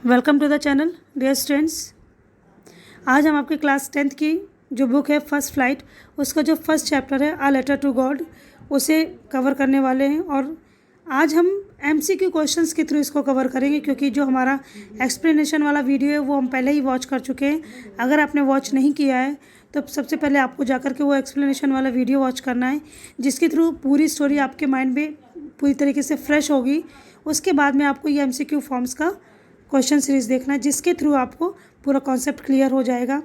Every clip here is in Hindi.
Welcome to the channel dear students. आज हम आपकी क्लास 10th की जो बुक है फर्स्ट फ्लाइट, उसका जो फर्स्ट चैप्टर है आ लेटर टू गॉड, उसे कवर करने वाले हैं। और आज हम MCQ क्वेश्चंस के थ्रू इसको कवर करेंगे, क्योंकि जो हमारा एक्सप्लेनेशन वाला वीडियो है वो हम पहले ही वॉच कर चुके हैं। अगर आपने वॉच नहीं किया है तो सबसे पहले आपको जाकर के वो एक्सप्लेनेशन वाला वीडियो वॉच करना है, जिसके थ्रू पूरी स्टोरी आपके माइंड में पूरी तरीके से फ्रेश होगी। उसके बाद में आपको ये MCQ फॉर्म्स का क्वेश्चन सीरीज़ देखना है, जिसके थ्रू आपको पूरा कॉन्सेप्ट क्लियर हो जाएगा,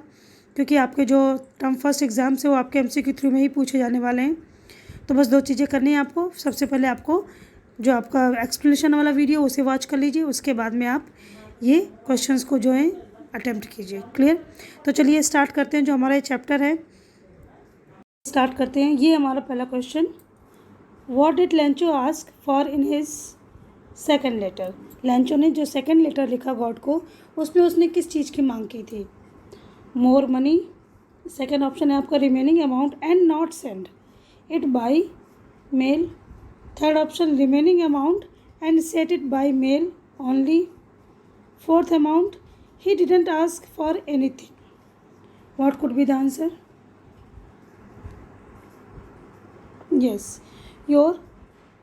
क्योंकि आपके जो टर्म फर्स्ट एग्ज़ाम्स है वो आपके MCQ थ्रू में ही पूछे जाने वाले हैं। तो बस दो चीज़ें करनी है आपको। सबसे पहले आपको जो आपका एक्सप्लेनेशन वाला वीडियो उसे वॉच कर लीजिए, उसके बाद में आप ये क्वेश्चंस को जो है अटेम्प्ट कीजिए। क्लियर? तो चलिए स्टार्ट करते हैं। जो हमारा ये चैप्टर है स्टार्ट करते हैं। ये हमारा पहला question, what did Lencho ask for in his second letter. Lencho ने जो सेकेंड लेटर लिखा गॉड को, उसमें उसने किस चीज़ की मांग की थी? मोर मनी, सेकेंड ऑप्शन है आपका remaining amount and not send it by mail, third option remaining amount and set it by mail only, fourth amount he didn't ask for anything. What could be the answer? Yes, your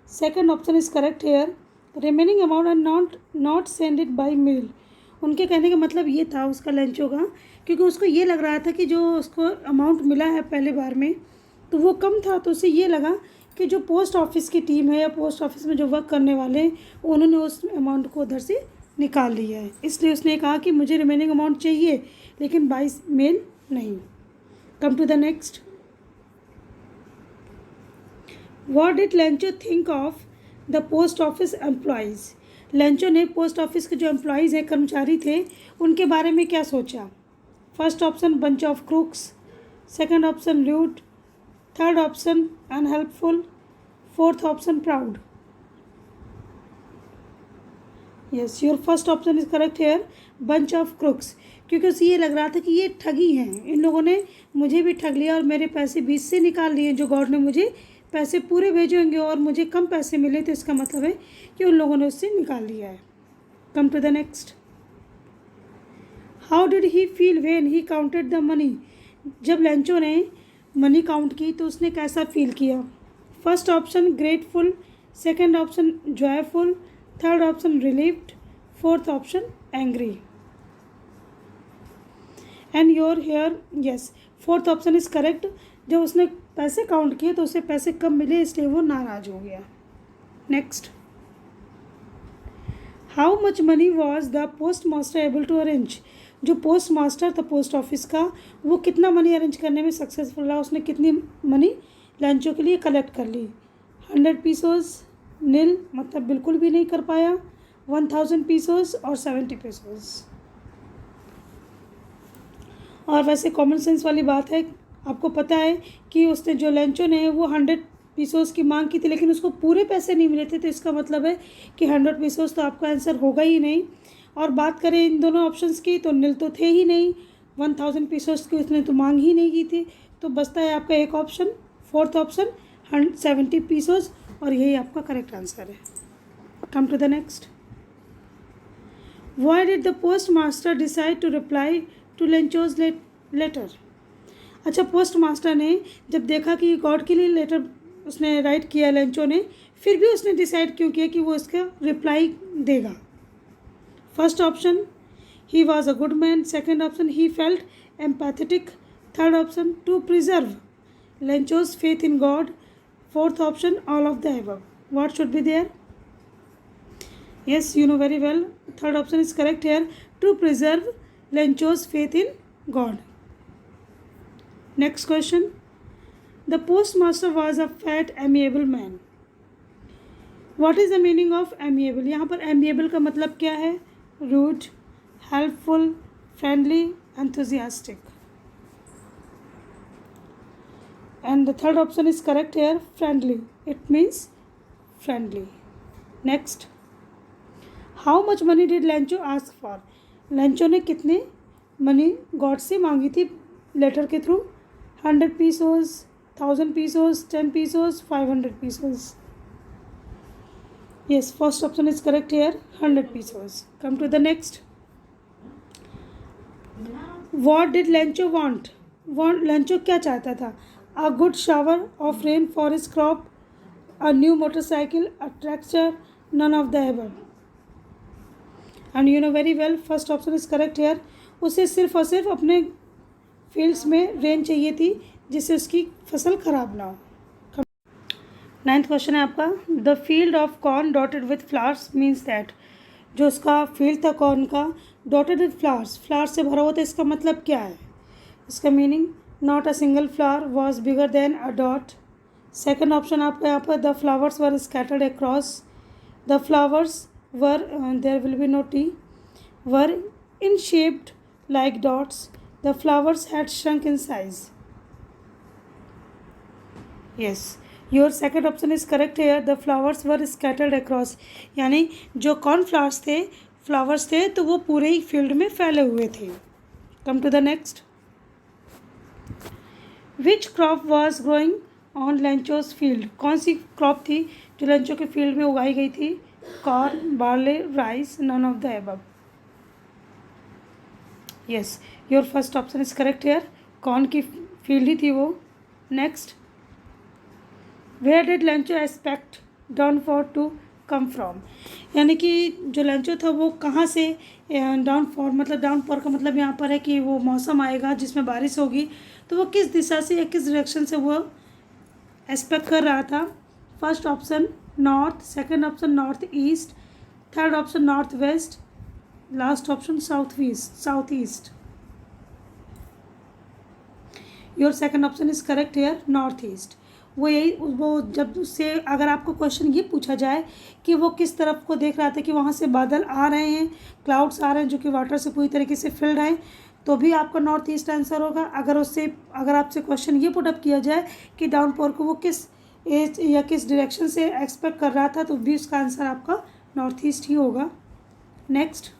second option is correct here, remaining amount and not send it by mail. उनके कहने का मतलब ये था उसका लेंचो का, क्योंकि उसको ये लग रहा था कि जो उसको अमाउंट मिला है पहले बार में तो वो कम था, तो उसे ये लगा कि जो पोस्ट ऑफिस की टीम है या पोस्ट ऑफिस में जो वर्क करने वाले हैं उन्होंने उस अमाउंट को उधर से निकाल लिया है। इसलिए उसने कहा कि मुझे रिमेनिंग अमाउंट चाहिए लेकिन बाय मेल नहीं। Come to the next, what did Lencho think of the post office employees. Lencho ने पोस्ट ऑफिस के जो एम्प्लॉयज़ हैं, कर्मचारी थे, उनके बारे में क्या सोचा? First option bunch of crooks, second option lewd, third option unhelpful, fourth option proud. Yes, your first option is correct hair, bunch of crooks, क्योंकि उसे ये लग रहा था कि ये ठगी हैं, इन लोगों ने मुझे भी ठग लिया और मेरे पैसे बीच से निकाल लिए। जो गॉड ने मुझे पैसे पूरे भेजे होंगे और मुझे कम पैसे मिले, तो इसका मतलब है कि उन लोगों ने उससे निकाल लिया है। Come to the next, how did he feel when he counted the money. जब लेंचो ने मनी काउंट की तो उसने कैसा फील किया? First option grateful, second option joyful, third option relieved, fourth option angry. And your here, yes, fourth option is correct. जब उसने पैसे काउंट किए तो उसे पैसे कम मिले, इसलिए वो नाराज हो गया। Next, how much money was the post master able to arrange. जो पोस्ट मास्टर था पोस्ट ऑफिस का, वो कितना मनी अरेंज करने में सक्सेसफुल रहा? उसने कितनी मनी लेंचो के लिए कलेक्ट कर ली? 100 पीसोज, नील मतलब बिल्कुल भी नहीं कर पाया, 1000 पीसोज और 70 पीसोज। और वैसे कॉमन सेंस वाली बात है, आपको पता है कि उसने जो लेंचो ने वो 100 पीसोस की मांग की थी, लेकिन उसको पूरे पैसे नहीं मिले थे, तो इसका मतलब है कि 100 पीसोस तो आपका आंसर होगा ही नहीं। और बात करें इन दोनों ऑप्शंस की तो नील तो थे ही नहीं, 1000 पीसोस की उसने तो मांग ही नहीं की थी, तो बचता है आपका एक ऑप्शन, फोर्थ ऑप्शन 170 पीसोस, और यही आपका करेक्ट आंसर है। Come to the next, why did the post master decide to reply to Lencho's letter. अच्छा, पोस्ट मास्टर ने जब देखा कि गॉड के लिए लेटर उसने राइट किया लेंचो ने, फिर भी उसने डिसाइड क्यों किया कि वो इसका रिप्लाई देगा? First option he was a good man, second option he felt empathetic, third option to preserve Lencho's faith in God, fourth option all of the above. What should be there? Yes, you know very well, third option is correct here, to preserve Lencho's faith in God. Next question, the postmaster was a fat amiable man. What is the meaning of amiable? यहाँ पर amiable का मतलब क्या है? Rude, helpful, friendly, enthusiastic. And the third option is correct here, friendly. It means friendly. Next, how much money did Lencho ask for? Lencho ने कितने मनी गॉड से मांगी थी लेटर के through? 100 pesos, 1000 pesos, 10 pesos, 500 pesos. Yes, first option is correct here, 100 pesos. Come to the next. What did Lencho want, Lencho क्या चाहता था? A good shower of rain for his crop, a new motorcycle, a tractor, none of the above. And you know very well first option is correct here. उसे सिर्फ और सिर्फ अपने फील्ड्स में रेन चाहिए थी जिससे उसकी फसल खराब ना हो। 9th क्वेश्चन है आपका, the field of corn dotted with flowers means that. जो उसका फील्ड था कॉर्न का डॉटेड विथ फ्लावर्स, फ्लावर्स से भरा हुआ था, इसका मतलब क्या है? इसका meaning not a single flower was bigger than a dot. Second option आपका यहाँ पर the flowers were scattered across, the flowers were there will be no T, were in shaped like dots, the flowers had shrunk in size. Yes, your second option is correct here, the flowers were scattered across, यानी जो कॉर्नफ्लावर्स थे, फ्लावर्स थे, तो वो पूरे ही फील्ड में फैले हुए थे। Come to the next, which crop was growing on Lencho's field. कौन सी क्रॉप थी जो लेंचो के फील्ड में उगाई गई थी? Corn, barley, rice, none of the above. Yes, your first option is correct here, corn की फील्ड ही थी वो। Next, where did Lencho expect downfall to come from, यानी कि जो लेंचो था वो कहाँ से डाउनफॉल, मतलब डाउनफॉल का मतलब यहाँ पर है कि वो मौसम आएगा जिसमें बारिश होगी, तो वो किस दिशा से या किस डायरेक्शन से वो एक्सपेक्ट कर रहा था? First option north, second option north east, third option north west, last option south east. Your second option is correct hair, north east. वो जब उससे अगर आपको क्वेश्चन ये पूछा जाए कि वो किस तरफ को देख रहा था, कि वहाँ से बादल आ रहे हैं, क्लाउड्स आ रहे हैं जो कि वाटर से पूरी तरीके से फिल्ड हैं, तो भी आपका नॉर्थ ईस्ट आंसर होगा। अगर आपसे क्वेश्चन ये पुटअप किया जाए कि डाउनपोर को वो किस एज या किस डायरेक्शन से एक्सपेक्ट कर रहा था, तो भी उसका आंसर आपका नॉर्थ ईस्ट ही होगा। Next,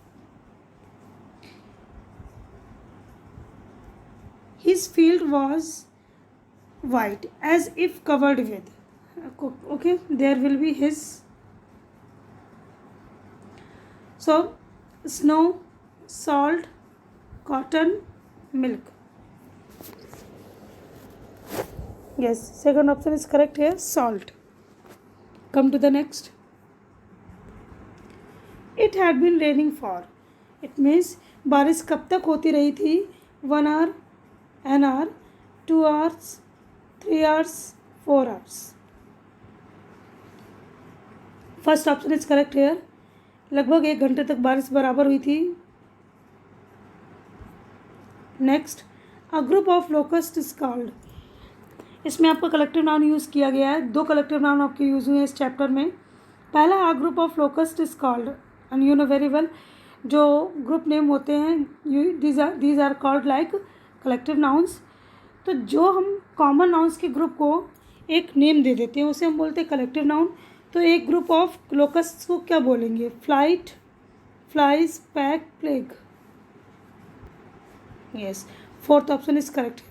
his field was white as if covered with, okay, there will be his, so snow, salt, cotton, milk. Yes, second option is correct here, salt. Come to the next, it had been raining for, it means बारिश कब तक होती रही थी? 1 hour, an hour, 2 hours, 3 hours, 4 hours. First option is correct hair, लगभग 1 घंटे तक बारिश बराबर हुई थी। Next, a group of locust is called, इसमें आपका कलेक्टिव नाउन यूज़ किया गया है। 2 कलेक्टिव नाउन आपके यूज़ हुए हैं इस चैप्टर में। पहला, a group of locust is called, and you know very well जो ग्रुप नेम होते हैं these are called like collective nouns. तो जो हम कॉमन नाउन्स के ग्रुप को एक नेम दे देते हैं उसे हम बोलते हैं कलेक्टिव नाउन। तो एक ग्रुप ऑफ लोकस्ट को क्या बोलेंगे? Flight, flies, pack, plague. Yes, fourth option is correct.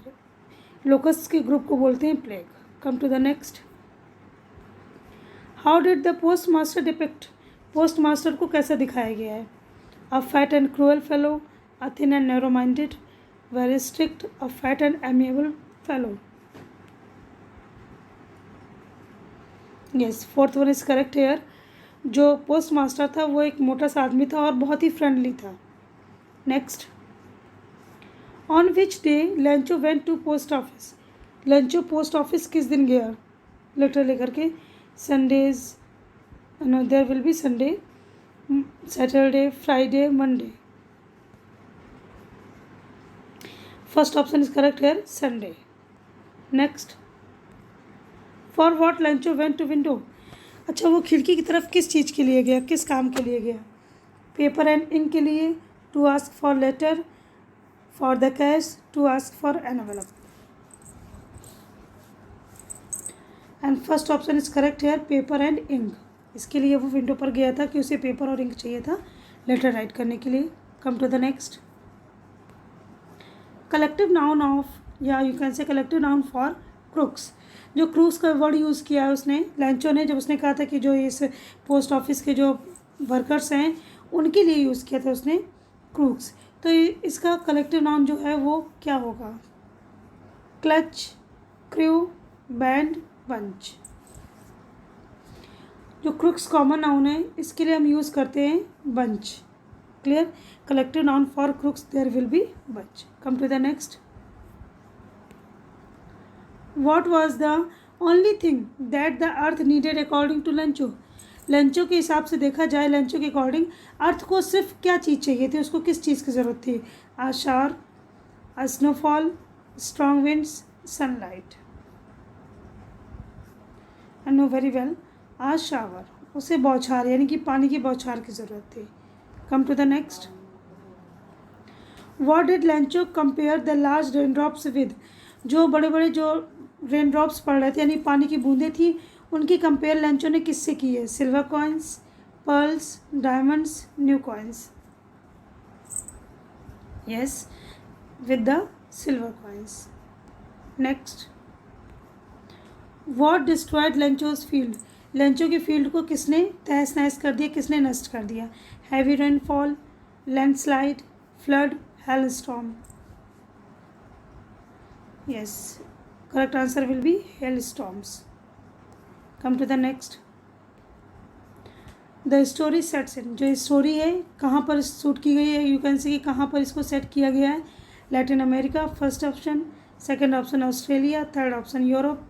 Locust के ग्रुप को बोलते हैं plague. Come to the next, how did the post master depict, post master को कैसे दिखाया गया है? A fat and cruel fellow, a thin and narrow minded, very strict, a fat and amiable fellow. Yes, fourth one is correct here, जो पोस्ट मास्टर था वो एक मोटा सा आदमी था और बहुत ही फ्रेंडली था। Next, on which day Lencho went to post office, Lencho post office किस दिन गया लेटर लेकर के? Sundays, no there will be Sunday, Saturday, Friday, Monday. First option is correct here, Sunday. Next, for what Lencho went to window, अच्छा वो खिड़की की तरफ किस चीज़ के लिए गया, किस काम के लिए गया? पेपर एंड इंक के लिए, to ask for letter, for the cash, to ask for envelope. And first option is correct here, paper and ink. इसके लिए वो विंडो पर गया था कि उसे पेपर और इंक चाहिए था लेटर राइट करने के लिए। Come to the next, collective noun of, या you can say collective noun for crooks, जो क्रूक्स का वर्ड यूज़ किया है उसने लेंचो ने, जब उसने कहा था कि जो इस पोस्ट ऑफिस के जो वर्कर्स हैं उनके लिए यूज़ किया था उसने क्रूक्स। तो इसका कलेक्टिव नाउन जो है वो क्या होगा? Clutch, crew, band, bunch. जो क्रुक्स कॉमन नाउन है इसके लिए हम यूज़ करते हैं bunch. Clear? Collective noun for crooks there will be bunch. Come to the next. What was the only thing that the earth needed according to Lencho? Lencho के हिसाब से देखा जाए, लेंचो के अकॉर्डिंग अर्थ को सिर्फ क्या चीज़ चाहिए थी? उसको किस चीज़ की ज़रूरत थी? A shower, a snowfall, strong winds, sunlight. I know very well, a shower, उसे बौछार यानी कि पानी की बौछार की ज़रूरत थी। Come to the next. What did Lencho compare the large rain drops with? जो बड़े बड़े जो रेन ड्रॉप्स पड़ रहे थे यानी पानी की बूंदें थी, उनकी कंपेयर लेंचो ने किससे की है? Silver coins, pearls, diamonds, new coins. Yes, with the silver coins. Next. What destroyed Lencho's field? Lencho की फील्ड को किसने तहस नहस कर दिया, किसने नष्ट कर दिया? Heavy rainfall, landslide, flood, hailstorm. Yes, correct answer will be hailstorms. Come to the next. The story sets in. जो स्टोरी है कहाँ पर शूट की गई है? यू कैन सी कि कहाँ पर इसको सेट किया गया है? Latin America first option, second option Australia, third option Europe,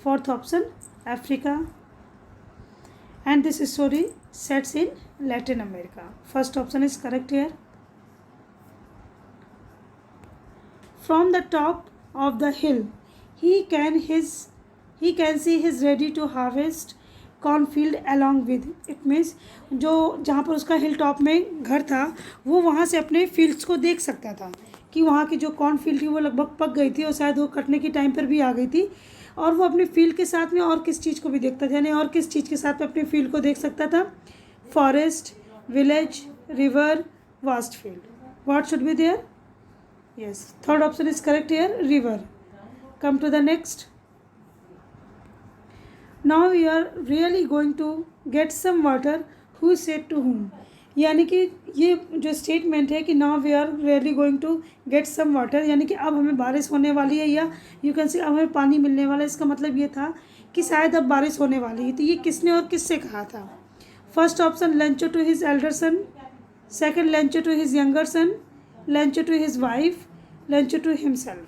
fourth option Africa. And this story sets in Latin America. First option is correct here. From the top of the hill he can see his ready to harvest cornfield along with it means जो जहाँ पर उसका हिल टॉप में घर था वो वहाँ से अपने फील्ड्स को देख सकता था कि वहाँ की जो कॉर्न फील्ड थी वो लगभग पक गई थी और शायद वो कटने की टाइम पर भी आ गई थी। और वो अपने फील्ड के साथ में और किस चीज़ को भी देखता था, यानी और किस चीज़ के साथ में अपने फील्ड को देख सकता था? Forest, village, river, vast field. What should be there? Yes, third option is correct here, river. Come to the next. Now we are really going to get some water. Who said to whom? यानी कि ये जो स्टेटमेंट है कि now we are really going to get some water, यानी कि अब हमें बारिश होने वाली है या यू कैन से अब हमें पानी मिलने वाला है। इसका मतलब ये था कि शायद अब बारिश होने वाली है। तो ये किसने और किससे कहा था? First option Lencho to his elder son, second Lencho to his younger son, Lencho to his wife, Lencho to himself.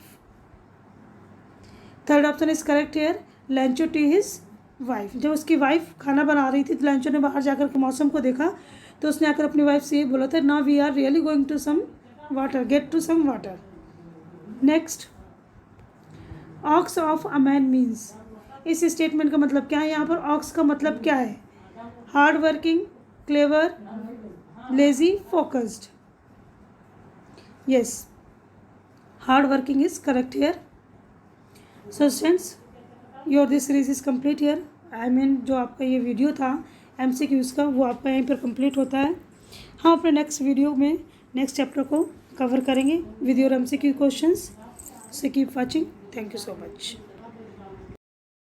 Third option is correct here, Lencho to his wife. जब उसकी वाइफ खाना बना रही थी तो लेंचो ने बाहर जाकर के मौसम को देखा तो उसने आकर अपनी वाइफ से ये बोला था, now we are really going to some water, get to some water. Next, ox of a man means. इस स्टेटमेंट का मतलब क्या है? यहाँ पर ऑक्स का मतलब क्या है? Hard working, clever, lazy, focused. Yes, hard working is correct here. So students, your this series is complete here. I mean जो आपका ये वीडियो था MCQs का वो आपका यहीं पर कंप्लीट होता है। हम अपने नेक्स्ट वीडियो में नेक्स्ट चैप्टर को कवर करेंगे with your MCQ questions. So keep watching. Thank you so much.